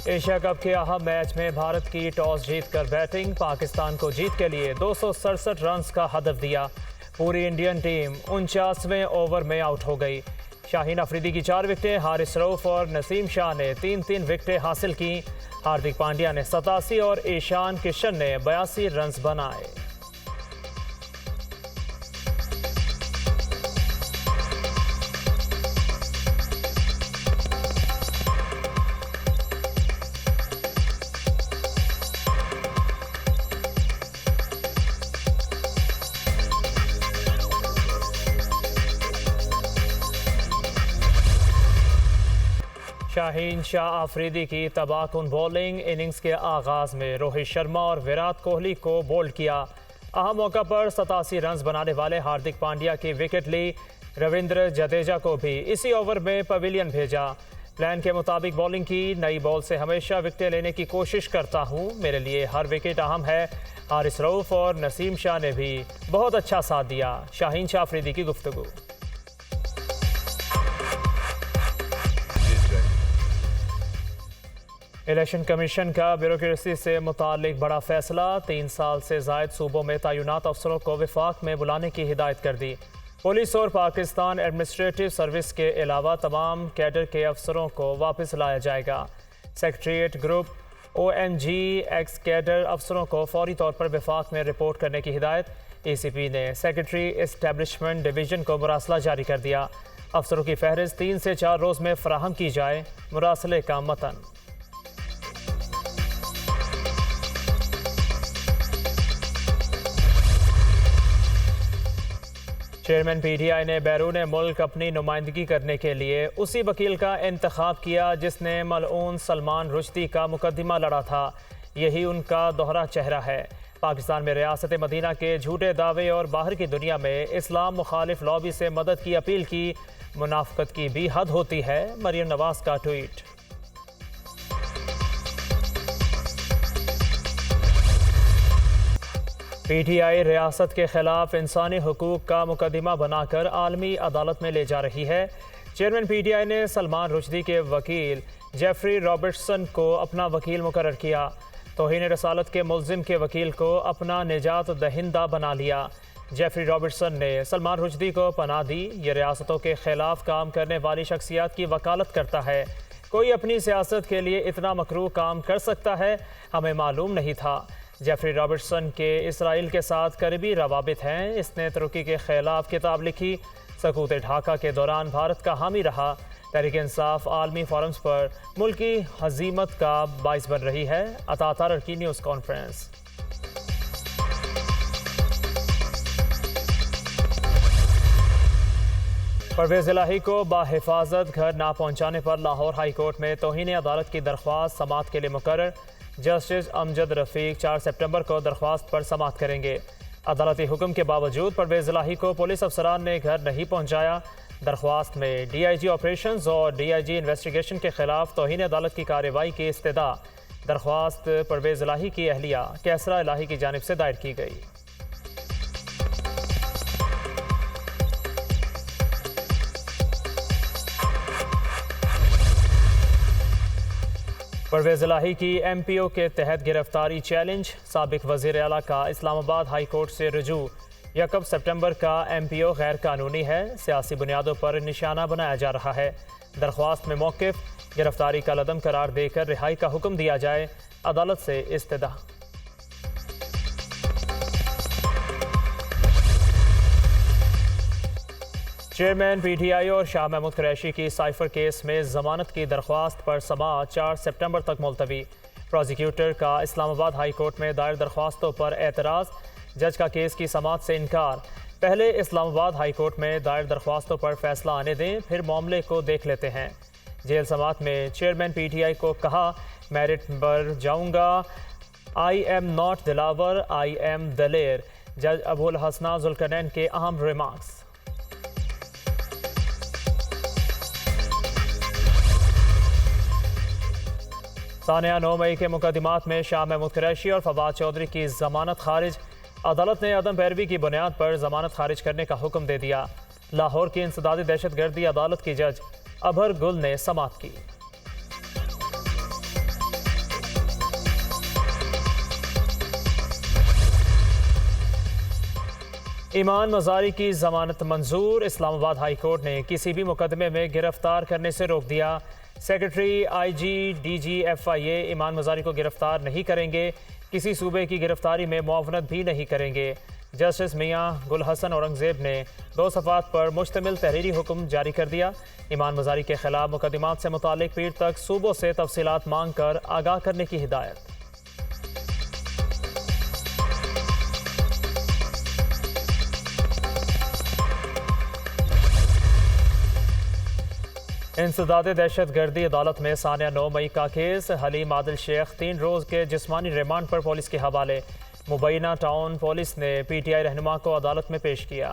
Asia cup के अहम match में भारत की टॉस जीतकर बैटिंग, पाकिस्तान को जीत के लिए 267 रन्स का हदफ दिया। पूरी इंडियन टीम 49वें ओवर में आउट हो गई। शाहीन अफरीदी की 4 विकेटें, हारिस रऊफ और नसीम शाह ने 3-3 विकेटें हासिल की। हार्दिक पांड्या ने 87 और ईशान किशन ने 82 रन्स बनाए। शाहीन शाह अफरीदी की तबाहकुन बॉलिंग, इनिंग्स के आगाज में रोहित शर्मा और विराट कोहली को बोल्ड किया। अहम मौका पर 87 रन्स बनाने वाले हार्दिक पांड्या की विकेट ली। रविंद्र जडेजा को भी इसी ओवर में पवेलियन भेजा। प्लान के मुताबिक बॉलिंग की, नई बॉल से हमेशा विकेटें लेने की कोशिश करता हूं, मेरे लिए हर विकेट अहम है। हारिस रऊफ और नसीम शाह ने भी बहुत अच्छा साथ दिया। शाहीन शाह अफरीदी की गुफ्तगू। इलेक्शन कमीशन का ब्यूरोक्रेसी से मुतालिक बड़ा फैसला, 3 साल से जायद सूबों में तैनात अफसरों को विफाक में बुलाने की हिदायत कर दी। पुलिस और पाकिस्तान एडमिनिस्ट्रेटिव सर्विस के अलावा तमाम कैडर के अफसरों को वापस लाया जाएगा। Secretariat group, ONG, x cadre अफसरों को फौरी तौर पर विफाक में रिपोर्ट करने की हिदायत। ECP ने सेक्रेटरी एस्टेब्लिशमेंट डिवीजन को मुरासला जारी कर दिया। अफसरों की फहरिस्त 3 से 4 रोज़ में फराहम की जाए। मुरासले का मतन। चेयरमैन PTI ने बैरून मुल्क अपनी नुमाइंदगी करने के लिए उसी वकील का इंतखाब किया जिसने मलऊन सलमान रुश्दी का मुकदमा लड़ा था। यही उनका दोहरा चेहरा है। पाकिस्तान में रियासत मदीना के झूठे दावे और बाहर की दुनिया में इस्लाम मुखालिफ लॉबी से मदद की अपील की। मुनाफिकत की भी हद होती है। मरियम नवाज का ट्वीट। PTI रियासत के खिलाफ इंसानी हुकूक का मुकदमा बनाकर आलमी अदालत में ले जा रही है। चेयरमैन PTI ने सलमान रुश्दी के वकील जेफरी रॉबर्टसन को अपना वकील मुकर्रर किया। तौहीन रसालत के मुल्जिम के वकील को अपना निजात दहिंदा बना लिया। जेफरी रॉबर्टसन ने सलमान रुश्दी को पनाह दी। ये रियासतों के खिलाफ काम करने वाली शख्सियत की वकालत करता है। कोई अपनी सियासत के लिए इतना मकरूह काम कर सकता है, हमें मालूम नहीं था। जेफरी रॉबर्टसन के इसराइल के साथ करीबी रवाबित हैं। इसने तुर्की के खिलाफ किताब लिखी। सकूत ढाका के दौरान भारत का हामी रहा। तहरीक इंसाफ आलमी फोरम्स पर मुल्क की हजीमत का बाइस बन रही है। अता तारर की न्यूज़ कॉन्फ्रेंस। परवेज़ इलाही को बाहिफाजत घर ना पहुँचाने पर लाहौर हाई कोर्ट में तौहीन अदालत की दरख्वास्त समाअत के लिए मुकर्रर। जस्टिस अमजद रफ़ीक 4 सितंबर को दरख्वास्त पर समाअत करेंगे। अदालती हुक्म के बावजूद परवेज़ इलाही को पुलिस अफसरान ने घर नहीं पहुंचाया। दरख्वास्त में DIG ऑपरेशंस और DIG इन्वेस्टिगेशन के खिलाफ तौहीन अदालत की कार्रवाई की इस्तदा। दरख्वास्त परवेज़ इलाही की अहलिया कैसरा इलाही की जानिब से दायर की गई। परवेज़ इलाही की MPO के तहत गिरफ्तारी चैलेंज। साबिक वज़ीर आला का इस्लामाबाद हाई कोर्ट से रुजू। 1 सितंबर का MPO गैर कानूनी है, सियासी बुनियादों पर निशाना बनाया जा रहा है। दरख्वास्त में मौक़िफ़, गिरफ्तारी का लदम करार देकर रिहाई का हुक्म दिया जाए। अदालत से इस्तदा। चेयरमैन PTI और शाह महमूद कुरैशी की साइफर केस में ज़मानत की दरख्वास्त पर समाअत 4 सितंबर तक मुलतवी। प्रोसिक्यूटर का इस्लामाबाद हाई कोर्ट में दायर दरख्वास्तों पर एतराज़। जज का केस की समाअत से इनकार। पहले इस्लामाबाद हाई कोर्ट में दायर दरख्वास्तों पर फैसला आने दें, फिर मामले को देख लेते हैं। जेल समाअत में चेयरमैन PTI को कहा, मेरिट पर जाऊँगा, I am not Dilawar, I am दलेर। जज अबुल हसना जुल्करनैन के अहम रिमार्क्स। सानिया 9 मई के मुकदमात में शाह महमूद कुरैशी और फवाद चौधरी की जमानत खारिज। अदालत ने अदम पैरवी की बुनियाद पर जमानत खारिज करने का हुक्म दे दिया। लाहौर की इंसदादी दहशतगर्दी अदालत की जज अभर गुल ने समाअत की। ईमान मजारी की जमानत मंजूर। इस्लामाबाद हाई कोर्ट ने किसी भी मुकदमे में गिरफ्तार करने से रोक दिया। सेक्रेटरी IG DG FIA ईमान मजारी को गिरफ्तार नहीं करेंगे, किसी सूबे की गिरफ्तारी में मुआवनत भी नहीं करेंगे। जस्टिस मियां गुल हसन औरंगजेब ने 2 सफ़ात पर मुश्तमिल तहरीरी हुक्म जारी कर दिया। ईमान मजारी के खिलाफ मुकदमात से मुतालिक पीर तक सूबों से तफसीलात मांग कर आगाह करने की हिदायत। इंसदाद दहशत गर्दी अदालत में सानिया 9 मई का केस। हलीम आदिल शेख 3 रोज़ के जिस्मानी रिमांड पर पुलिस के हवाले। मुबैना टाउन पुलिस ने PTI रहनुमा को अदालत में पेश किया।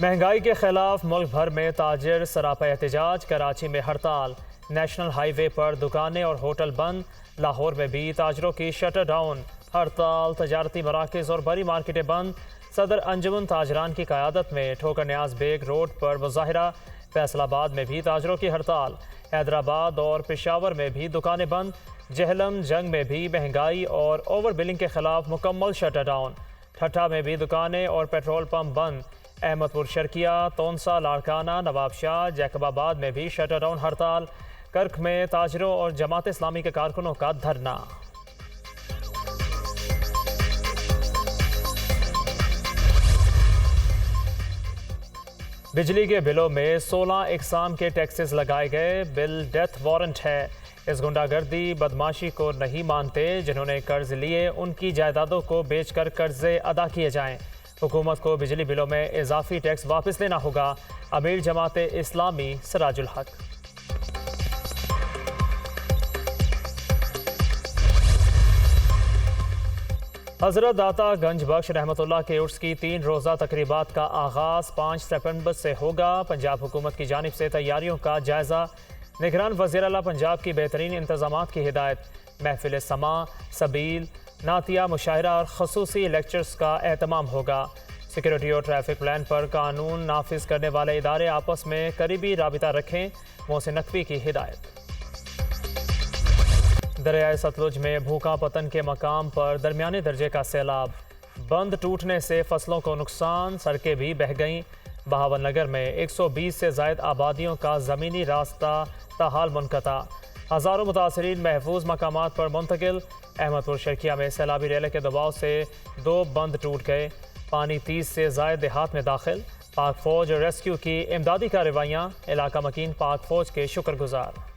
महंगाई के खिलाफ मुल्क भर में ताजिर सरापा एहतजाज। कराची में हड़ताल, नेशनल हाईवे पर दुकानें और होटल बंद। लाहौर में भी ताजरों की शटर डाउन। हड़ताल, तजारती मराकज़ और बड़ी मार्केटें बंद। सदर अंजुमन ताजरान की क़यादत में ठोकर न्याज बेग रोड पर मुजाहिरा। फैसलाबाद में भी ताजरों की हड़ताल। हैदराबाद और पेशावर में भी दुकानें बंद। जहलम जंग में भी महंगाई और ओवर बिलिंग के खिलाफ मुकम्मल शटर डाउन। ठट्ठा में भी दुकानें और पेट्रोल पंप बंद। अहमदपुर शर्किया, तोनसा, लाड़काना, नवाबशाह, जैकबाबाद में भी शटर डाउन हड़ताल। कर्क में ताजरों और जमात इस्लामी के कारकुनों का धरना। बिजली के बिलों में 16 इकसाम के टैक्सेस लगाए गए। बिल डेथ वारंट है। इस गुंडागर्दी बदमाशी को नहीं मानते। जिन्होंने कर्ज लिए उनकी जायदादों को बेचकर कर्जे अदा किए जाएं। हुकूमत को बिजली बिलों में इजाफी टैक्स वापस लेना होगा। अमीर जमात इस्लामी सिराजुल हक। हज़रत दाता गंज बख्श रहमतुल्लाह के उर्स की 3 रोज़ा तकरीबात का आगाज़ 5 सितंबर से होगा। पंजाब हुकूमत की जानिब से तैयारियों का जायज़ा। निगरान वज़ीर आला पंजाब की बेहतरीन इंतज़ामात की हिदायत। महफिल समा, सबील, नातिया, मुशायरा और खसूसी लेक्चर्स का एहतमाम होगा। सिक्योरिटी और ट्रैफिक प्लान पर कानून नाफिज करने वाले इदारे आपस में करीबी राबिता रखें। मोहसिन नकवी की हिदायत। दरियाए सतलुज में भूखा पतन के मकाम पर दरमियाने दर्जे का सैलाब। बंद टूटने से फसलों को नुकसान, सड़कें भी बह गईं। बहावन नगर में 120 से ज़ायद आबादियों का ज़मीनी रास्ता ताहाल मुनक़ता। हज़ारों मुतासरीन महफूज मकामात पर मुंतकिल। अहमदपुर शर्किया में सैलाबी रेले के दबाव से 2 बंद टूट गए। पानी 30 से ज़ायद देहात में दाखिल। पाक फ़ौज और रेस्क्यू की इमदादी कार्रवाइयाँ। इलाका मकीन पाक फ़ौज के शुक्रगुजार।